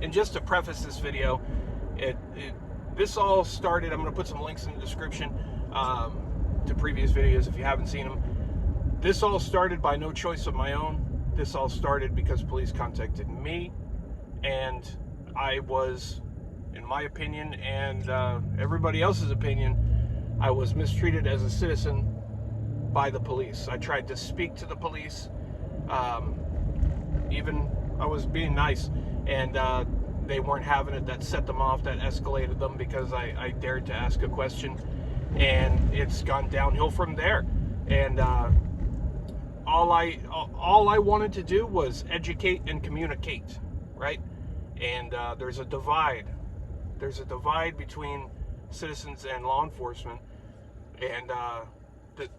And just to preface this video, this all started, I'm going to put some links in the description to previous videos if you haven't seen them. This all started by no choice of my own. This all started because police contacted me, and I was, in my opinion and everybody else's opinion, I was mistreated as a citizen by the police. I tried to speak to the police, even I was being nice, and they weren't having it. That set them off, that escalated them because I dared to ask a question, and it's gone downhill from there. And all I wanted to do was educate and communicate, right? And there's a divide. There's a divide between citizens and law enforcement, and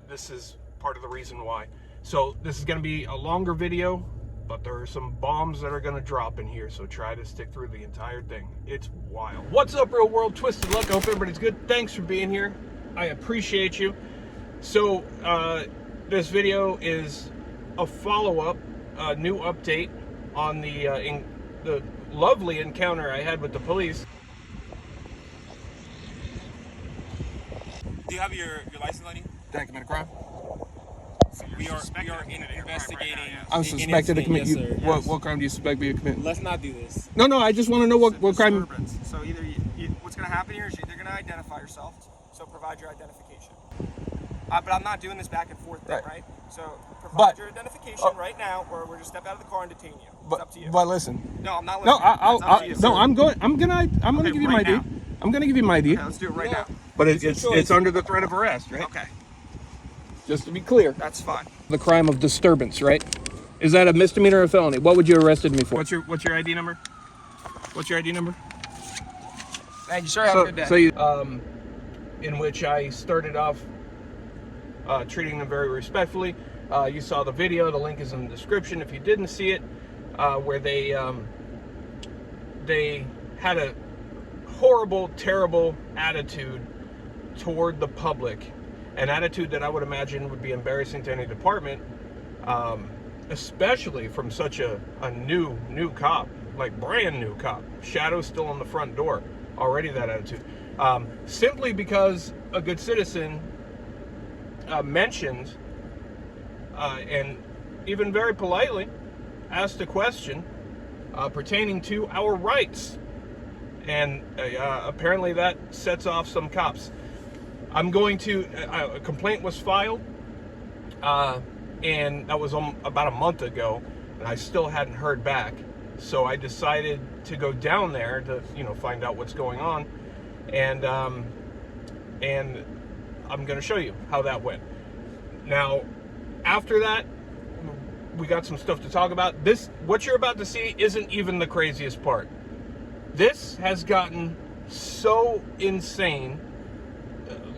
this is part of the reason why. So this is going to be a longer video, but there are some bombs that are going to drop in here, so try to stick through the entire thing. It's wild. What's up, real world? Twisted Luck. I hope everybody's good. Thanks for being here. I appreciate you. So this video is a follow-up, a new update on the lovely encounter I had with the police. Do you have your license on you? Did I commit a crime? So we are investigating. I'm suspected of committing. Yes, What crime do you suspect me of committing? Let's not do this. No, I just want to know what crime. So either what's going to happen here is you're going to identify yourself. So provide your identification. But I'm not doing this back and forth thing, right? So provide your identification right now, or we're going to step out of the car and detain you. It's up to you. But listen. No, I'm not No, listening. I'm gonna give you my ID. now. I'm gonna give you my ID. Okay, let's do it right now. But it's under the threat of arrest, right? Okay, Just to be clear. that's fine. The crime of disturbance, right? Is that a misdemeanor or a felony? What would you arrested me for? What's your ID number? What's your ID number? Thank you, sir. Have a good day. So you, in which I started off treating them very respectfully. You saw the video. The link is in the description if you didn't see it, where they had a horrible, terrible attitude toward the public, an attitude that I would imagine would be embarrassing to any department, especially from such a new cop, like brand new cop. Shadow's still on the front door. Already that attitude. Simply because a good citizen mentioned and even very politely asked a question pertaining to our rights. And apparently that sets off some cops. I'm going to, a complaint was filed, and that was about a month ago, and I still hadn't heard back. So I decided to go down there to, find out what's going on, and I'm going to show you how that went. Now, after that, we got some stuff to talk about. What you're about to see isn't even the craziest part. This has gotten so insane.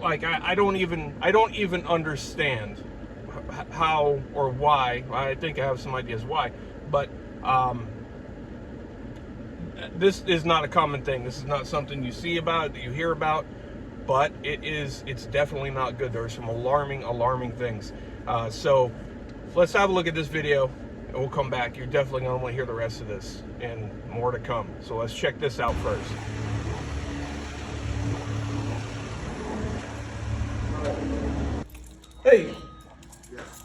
Like I don't even understand how or why. I think I have some ideas why, but this is not a common thing. This is not something you see about, that you hear about, but it's definitely not good. There are some alarming things. So let's have a look at this video, and we'll come back. You're definitely going to want to hear the rest of this, and more to come. So let's check this out first. Hey,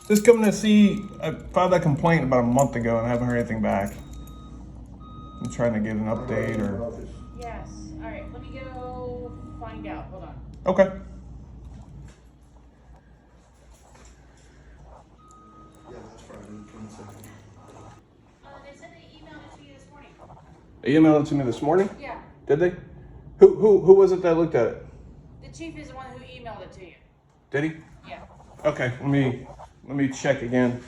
just coming to see, I filed that complaint about a month ago and I haven't heard anything back. I'm trying to get an update or... Yes. All right, let me go find out. Hold on. Okay. Yeah, that's Friday, 22nd. They said they emailed it to you this morning. They emailed it to me this morning? Yeah. Did they? Who was it that looked at it? The chief is the one who emailed it to you. Did he? Yeah. Okay, let me check again.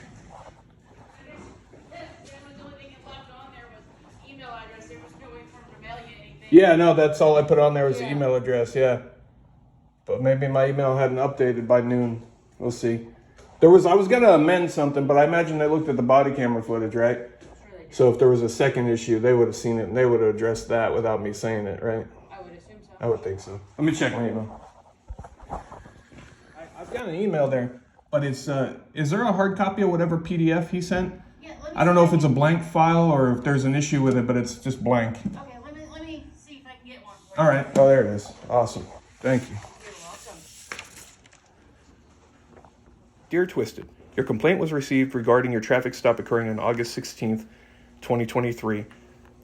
The only thing it left on there was email address. There was no way for him to mail you anything. Yeah, no, that's all I put on there was the Yeah. email address, yeah. But maybe my email hadn't updated by noon. We'll see. I was gonna amend something, but I imagine they looked at the body camera footage, right? Sure they did. So if there was a second issue, they would have seen it and they would have addressed that without me saying it, right? I would assume so. I would think so. Let me check my email. I've got an email there, but it's is there a hard copy of whatever PDF he sent? Yeah, I don't know if it's a blank file or if there's an issue with it, but it's just blank. Okay, let me see if I can get one for you. All right. Oh, there it is. Awesome. Thank you. You're welcome. Dear Twisted, your complaint was received regarding your traffic stop occurring on August 16th, 2023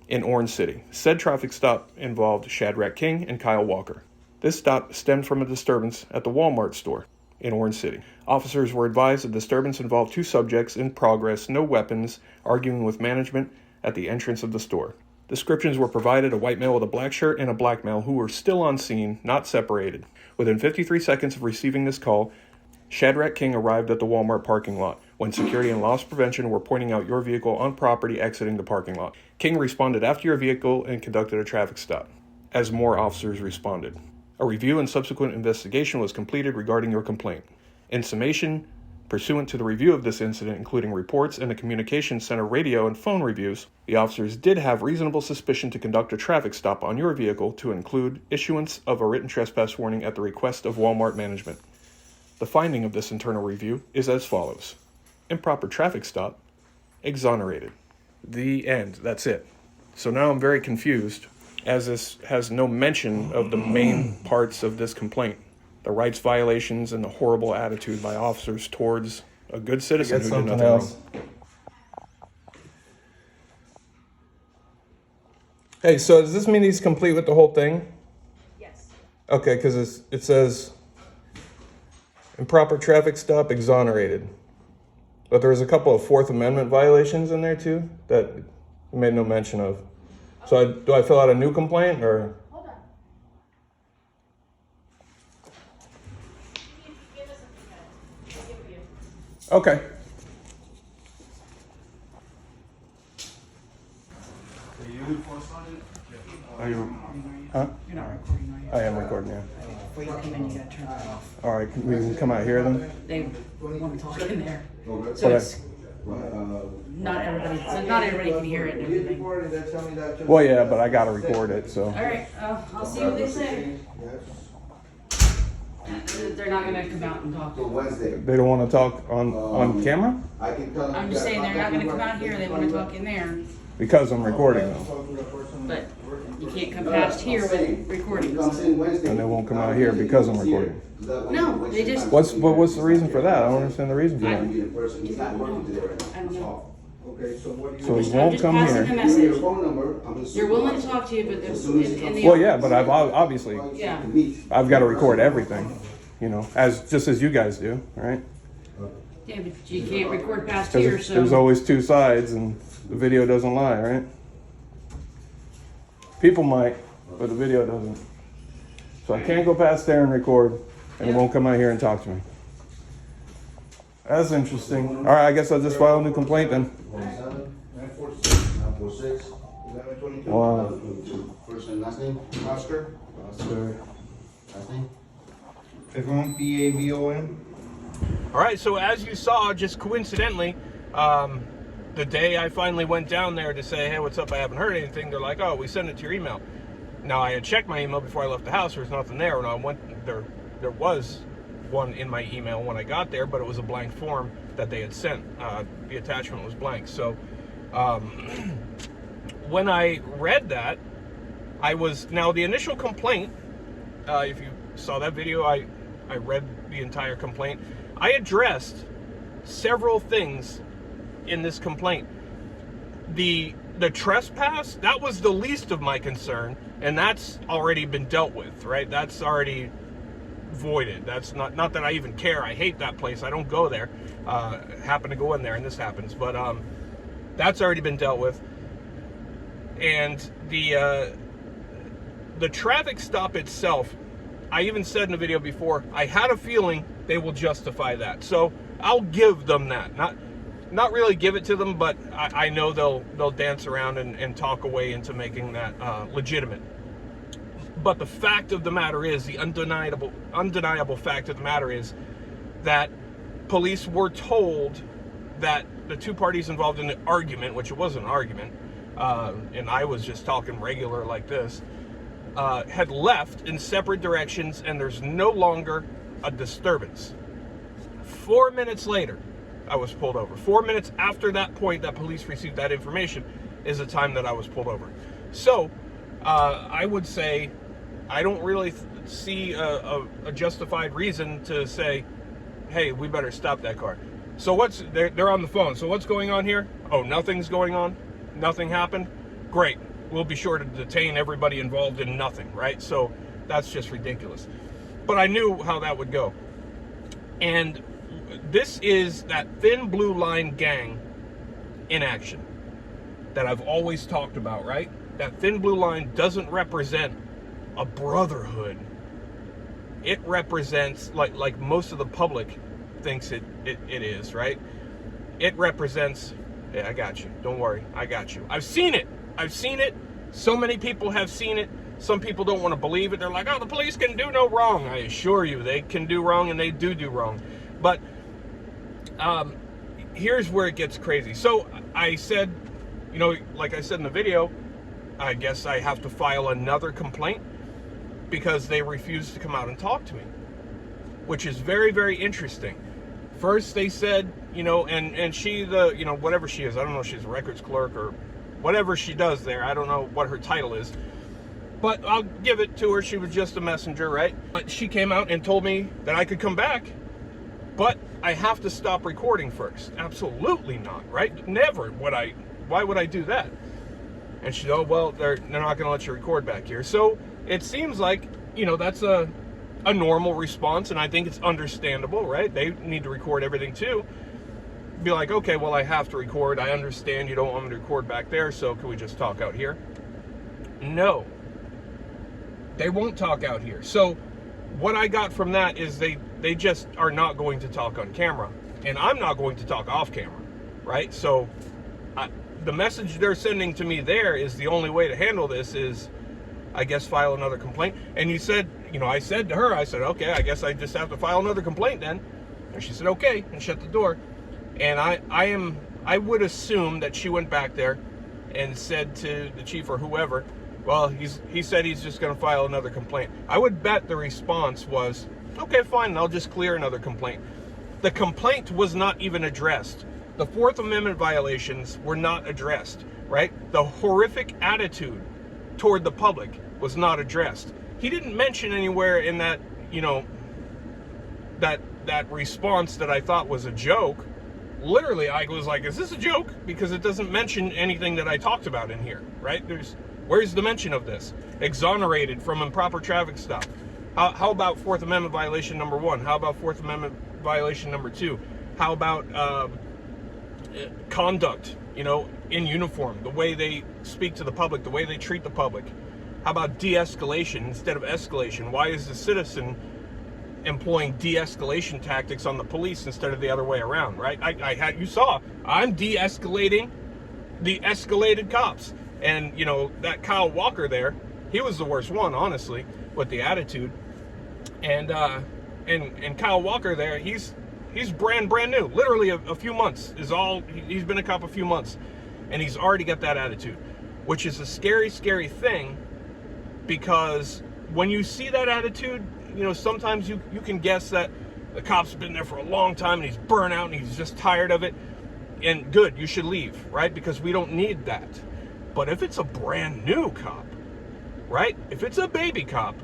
in Orange City. Said traffic stop involved Shadrach King and Kyle Walker. This stop stemmed from a disturbance at the Walmart store in Orange City. Officers were advised the disturbance involved two subjects in progress, no weapons, arguing with management at the entrance of the store. Descriptions were provided: a white male with a black shirt and a black male who were still on scene, not separated. Within 53 seconds of receiving this call, Shadrach King arrived at the Walmart parking lot when security and loss prevention were pointing out your vehicle on property exiting the parking lot. King responded after your vehicle and conducted a traffic stop, as more officers responded. A review and subsequent investigation was completed regarding your complaint. In summation, pursuant to the review of this incident, including reports and the communications center radio and phone reviews, the officers did have reasonable suspicion to conduct a traffic stop on your vehicle to include issuance of a written trespass warning at the request of Walmart management. The finding of this internal review is as follows: improper traffic stop, exonerated. The end. That's it. So now I'm very confused, as this has no mention of the main parts of this complaint: the rights violations and the horrible attitude by officers towards a good citizen who did nothing wrong. Hey, so does this mean he's complete with the whole thing? Yes. Okay, because it says improper traffic stop, exonerated. But there's a couple of Fourth Amendment violations in there too that he made no mention of. So do I fill out a new complaint or? Hold on. Give us a minute. I'll give it to you. Okay. Are you? Huh? You're not recording, are you? I am recording, yeah. Before you come in, you gotta turn that off. All right, we can come out here then? They want to talk in there. Okay. So Okay. it's not everybody, so not everybody can hear it and everything. All Well, yeah, but I gotta record it, so. right, I'll see what they say. They're not gonna come out and talk. So Wednesday. They don't want to talk on camera? I can tell them. I'm just saying, they're not gonna come out here, they wanna talk in there, Because I'm recording them. but you can't come past here with recordings. Comes in Wednesday. And they won't come out here because I'm recording. No, they just, What's the reason for that? I don't understand the reason for I that. can be in person. He's not working today right now. I don't know. Okay, so what do you? So he I'm won't just come passing the here. Give me your message. phone number. I'm the They're willing to supervisor. talk to you, but As there's, soon as he in comes the. Well, yeah, but I've obviously, Yeah. I've got to record everything, you know, just as you guys do, right? Yeah, but you can't record past Because here, so. there's always two sides and the video doesn't lie, right? People might, but the video doesn't. So I can't go past there and record, and he won't come out here and talk to me. That's interesting. All right, I guess I'll just file a new complaint then. 946, 1122. Wow. First and last name, Oscar. So, Last name? Pavon, P-A-V-O-N. all right, so as you saw, just coincidentally, the day I finally went down there to say, hey, what's up, I haven't heard anything, they're like, oh, we sent it to your email. Now, I had checked my email before I left the house. There's nothing there. When I went there, there was one in my email when I got there, but it was a blank form that they had sent. The attachment was blank. So when I read that, now the initial complaint, if you saw that video, I read the entire complaint. I addressed several things in this complaint. The trespass, that was the least of my concern, and that's already been dealt with, right? That's already voided. That's not that I even care. I hate that place. I don't go there. Happen to go in there and this happens, but that's already been dealt with. And the traffic stop itself, I even said in the video before, I had a feeling they will justify that. So I'll give them that. Not really give it to them, but I know they'll dance around and talk away into making that legitimate. But the fact of the matter is, the undeniable fact of the matter is that police were told that the two parties involved in the argument, which it wasn't an argument, and I was just talking regular like this, had left in separate directions, and there's no longer a disturbance. 4 minutes later, I was pulled over. 4 minutes after that point that police received that information is the time that I was pulled over. So I would say I don't really see a justified reason to say, hey, we better stop that car. So they're on the phone. So what's going on here? Oh, nothing's going on? Nothing happened? Great. We'll be sure to detain everybody involved in nothing, right? So that's just ridiculous. But I knew how that would go. And this is that thin blue line gang in action that I've always talked about, right? That thin blue line doesn't represent a brotherhood. It represents, like most of the public thinks it is, right? It represents, hey, I got you. Don't worry. I got you. I've seen it. So many people have seen it. Some people don't want to believe it. They're like, oh, the police can do no wrong. I assure you, they can do wrong, and they do wrong. But here's where it gets crazy. So I said, like I said in the video, I guess I have to file another complaint because they refused to come out and talk to me, which is very, very interesting. First they said, and she, whatever she is, I don't know if she's a records clerk or whatever she does there. I don't know what her title is, but I'll give it to her. She was just a messenger, right? But she came out and told me that I could come back, but I have to stop recording first. Absolutely not, right? Never would I. Why would I do that? And she said, oh, well, they're not going to let you record back here. So it seems like, that's a normal response, and I think it's understandable, right? They need to record everything too. Be like, okay, well, I have to record. I understand you don't want me to record back there, so can we just talk out here? No. They won't talk out here. So what I got from that is they just are not going to talk on camera, and I'm not going to talk off camera, right? So the message they're sending to me there is the only way to handle this is, I guess, file another complaint. And you said, I said to her, I said, okay, I guess I just have to file another complaint then. And she said, okay, and shut the door. And I would assume that she went back there and said to the chief or whoever, well, he said he's just going to file another complaint. I would bet the response was, okay, fine, I'll just clear another complaint. The complaint was not even addressed. The Fourth Amendment violations were not addressed, right? The horrific attitude toward the public was not addressed. He didn't mention anywhere in that, that response that I thought was a joke. Literally, I was like, is this a joke? Because it doesn't mention anything that I talked about in here, right? Where's the mention of this? Exonerated from improper traffic stop. How about Fourth Amendment violation number 1? How about Fourth Amendment violation number 2? How about conduct, in uniform, the way they speak to the public, the way they treat the public? How about de-escalation instead of escalation? Why is the citizen employing de-escalation tactics on the police instead of the other way around, right? You saw, I'm de-escalating the escalated cops. And, that Kyle Walker there, he was the worst one, honestly, with the attitude. And Kyle Walker there, he's brand new. Literally a few months is all. He's been a cop a few months, and he's already got that attitude, which is a scary, scary thing, because when you see that attitude, sometimes you can guess that the cop's been there for a long time and he's burnt out and he's just tired of it. And good, you should leave, right? Because we don't need that. But if it's a brand new cop, right? If it's a baby cop,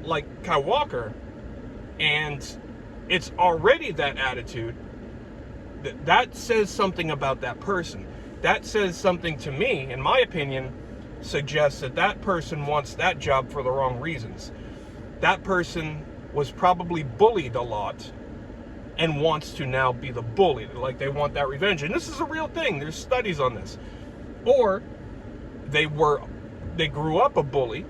like Kyle Walker, and it's already that attitude, that says something about that person. That says something to me, in my opinion, suggests that person wants that job for the wrong reasons. That person was probably bullied a lot and wants to now be the bully. Like, they want that revenge. And this is a real thing. There's studies on this. Or they grew up a bully,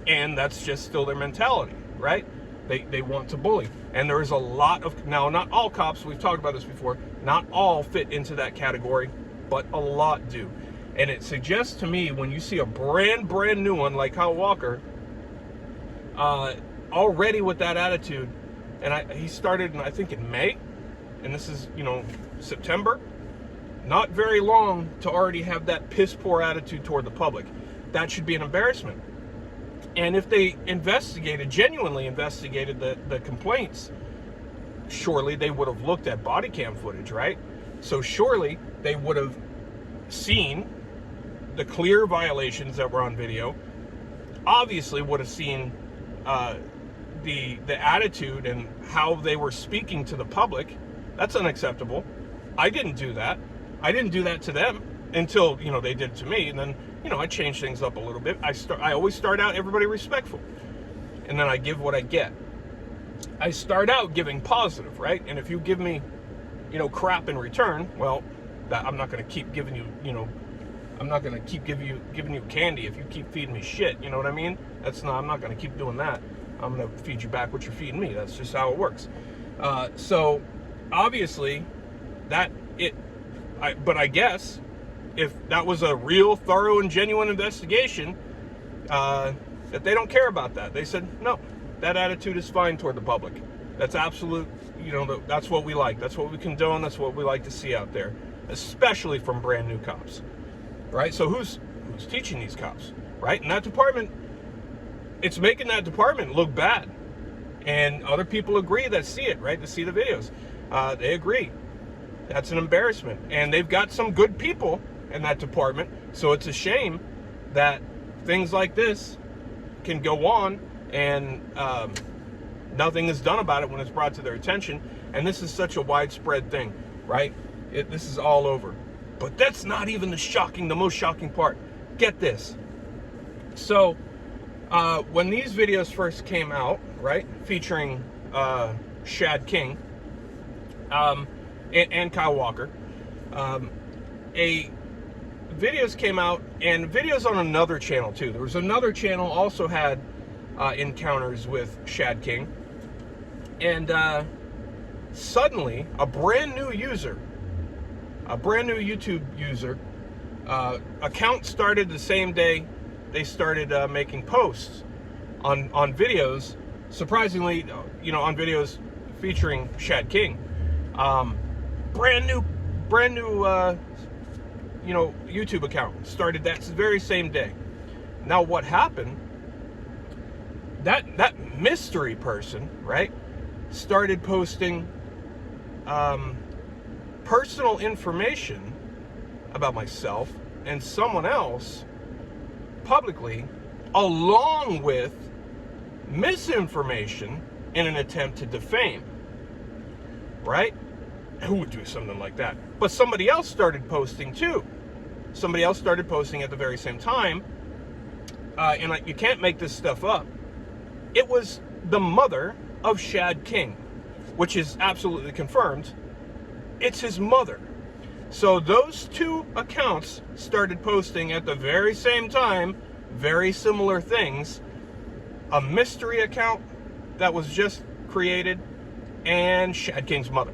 and that's just still their mentality, right? They want to bully. And there is a lot of, now, not all cops, we've talked about this before, not all fit into that category, but a lot do. And it suggests to me, when you see a brand new one like Kyle Walker, already with that attitude, and he started, I think, in May, and this is, September, not very long to already have that piss poor attitude toward the public. That should be an embarrassment. And if they genuinely investigated the complaints, surely they would have looked at body cam footage, right? So surely they would have seen the clear violations that were on video, obviously would have seen the attitude and how they were speaking to the public. That's unacceptable. I didn't do that. I didn't do that to them until, you know, they did it to me. And then, you know, I changed things up a little bit. I always start out everybody respectful, and then I give what I get. I start out giving positive, right? And if you give me, you know, crap in return, well, that I'm not going to keep giving you, you know, I'm not going to keep giving you candy if you keep feeding me shit. You know what I mean? I'm not going to keep doing that. I'm going to feed you back what you're feeding me. That's just how it works. So obviously but I guess if that was a real, thorough, and genuine investigation, that they don't care about that. They said, no, that attitude is fine toward the public. That's absolute, you know, that's what we like. That's what we condone. That's what we like to see out there, especially from brand new cops, right? So who's teaching these cops, right? And that department, it's making that department look bad. And other people agree that see it, right? To see the videos. They agree. That's an embarrassment. And they've got some good people in that department. So it's a shame that things like this can go on and nothing is done about it when it's brought to their attention. And this is such a widespread thing, right? This is all over. But that's not even the most shocking part. Get this. So when these videos first came out, right, featuring Shad King and Kyle Walker, videos came out, and videos on another channel too. There was another channel also had encounters with Shad King, and suddenly a brand new YouTube user account started the same day they started making posts on videos, surprisingly, you know, on videos featuring Shad King. Brand new you know, YouTube account started that very same day. Now what happened, that mystery person, right, started posting personal information about myself and someone else publicly, along with misinformation in an attempt to defame, right? Who would do something like that? But somebody else started posting too. Somebody else started posting at the very same time, and you can't make this stuff up. It was the mother of Shad King, which is absolutely confirmed. It's his mother. So those two accounts started posting at the very same time, very similar things. A mystery account that was just created, and Shad King's mother.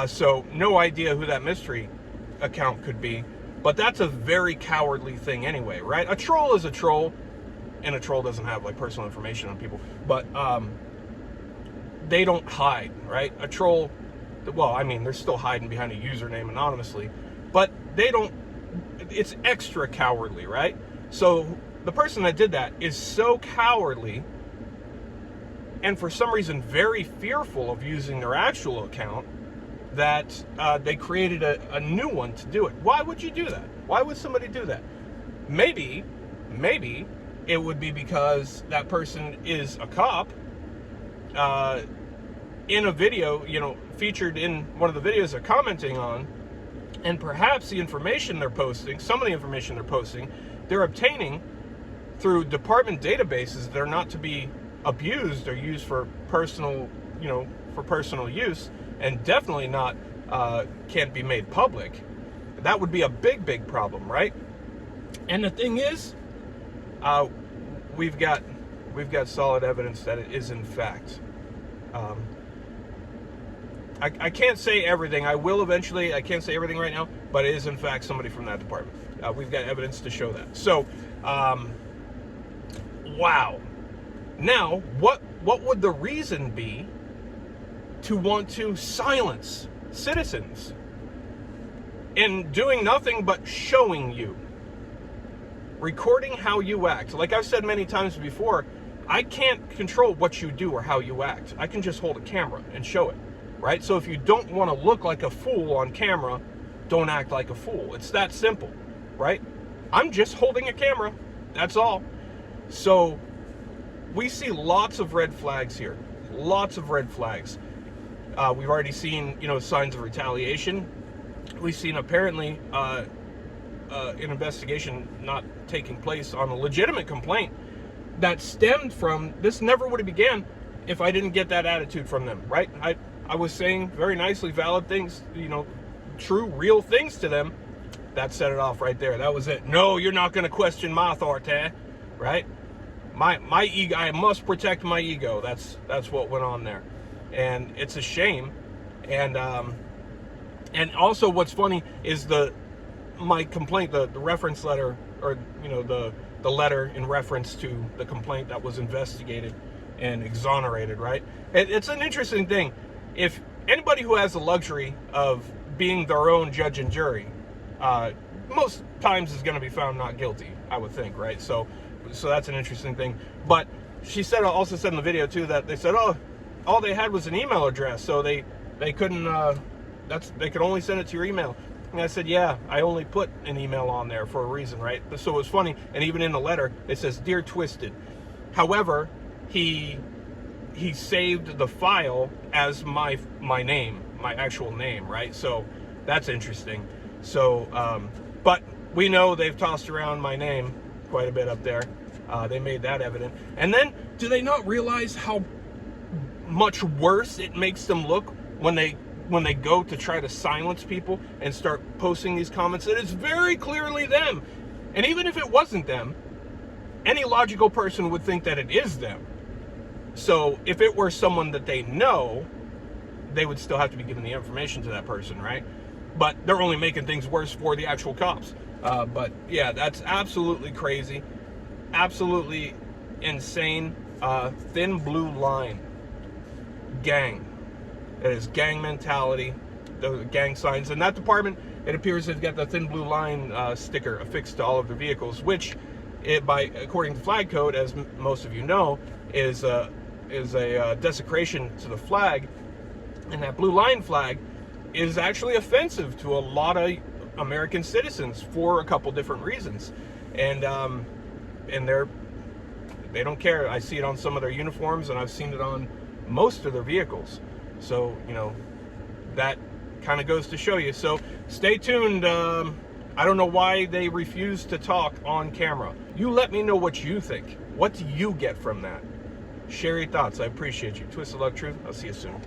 So no idea who that mystery account could be, but that's a very cowardly thing anyway, right? A troll is a troll, and a troll doesn't have like personal information on people, but they don't hide, right? A troll, well, I mean, they're still hiding behind a username anonymously, but they don't, it's extra cowardly, right? So the person that did that is so cowardly, and for some reason very fearful of using their actual account, that they created a new one to do it. Why would you do that? Why would somebody do that? Maybe it would be because that person is a cop in a video, you know, featured in one of the videos they're commenting on, and perhaps the information they're posting, some of the information they're posting, they're obtaining through department databases that are not to be abused or used for personal, you know, for personal use, and definitely not can't be made public. That would be a big problem, right? And the thing is, we've got solid evidence that it is in fact. I can't say everything. I will eventually. I can't say everything right now, but it is in fact somebody from that department. We've got evidence to show that. So, wow. Now, what would the reason be to want to silence citizens in doing nothing but showing you, recording how you act? Like I've said many times before, I can't control what you do or how you act. I can just hold a camera and show it, right? So if you don't want to look like a fool on camera, don't act like a fool. It's that simple, right? I'm just holding a camera. That's all. So we see lots of red flags here. Lots of red flags. We've already seen, signs of retaliation. We've seen apparently an investigation not taking place on a legitimate complaint that stemmed from, this never would have began if I didn't get that attitude from them, right? I was saying very nicely valid things, true, real things to them. That set it off right there. That was it. No, you're not going to question my authority, right? My ego, I must protect my ego. That's what went on there. And it's a shame. And also what's funny is my complaint, the reference letter, or the letter in reference to the complaint that was investigated and exonerated, right? It's an interesting thing. If anybody who has the luxury of being their own judge and jury, most times is going to be found not guilty, I would think, right? So that's an interesting thing. But she also said in the video too that they said, oh, all they had was an email address, so they couldn't. They could only send it to your email. And I said, yeah, I only put an email on there for a reason, right? So it was funny, and even in the letter it says Dear Twisted. However, he saved the file as my name, my actual name, right? So that's interesting. So, but we know they've tossed around my name quite a bit up there. They made that evident. And then, do they not realize how much worse it makes them look when they go to try to silence people and start posting these comments? It is very clearly them. And even if it wasn't them, any logical person would think that it is them. So if it were someone that they know, they would still have to be giving the information to that person, right? But they're only making things worse for the actual cops. But yeah, that's absolutely crazy. Absolutely insane. Thin blue line. Gang. It is gang mentality, the gang signs. And that department, it appears they've got the thin blue line sticker affixed to all of their vehicles, which, according to flag code, as most of you know, is a desecration to the flag. And that blue line flag is actually offensive to a lot of American citizens for a couple different reasons. And they don't care. I see it on some of their uniforms, and I've seen it on most of their vehicles. So, that kind of goes to show you. So stay tuned. I don't know why they refuse to talk on camera. You let me know what you think. What do you get from that? Share your thoughts. I appreciate you. Twisted Luck Truth. I'll see you soon.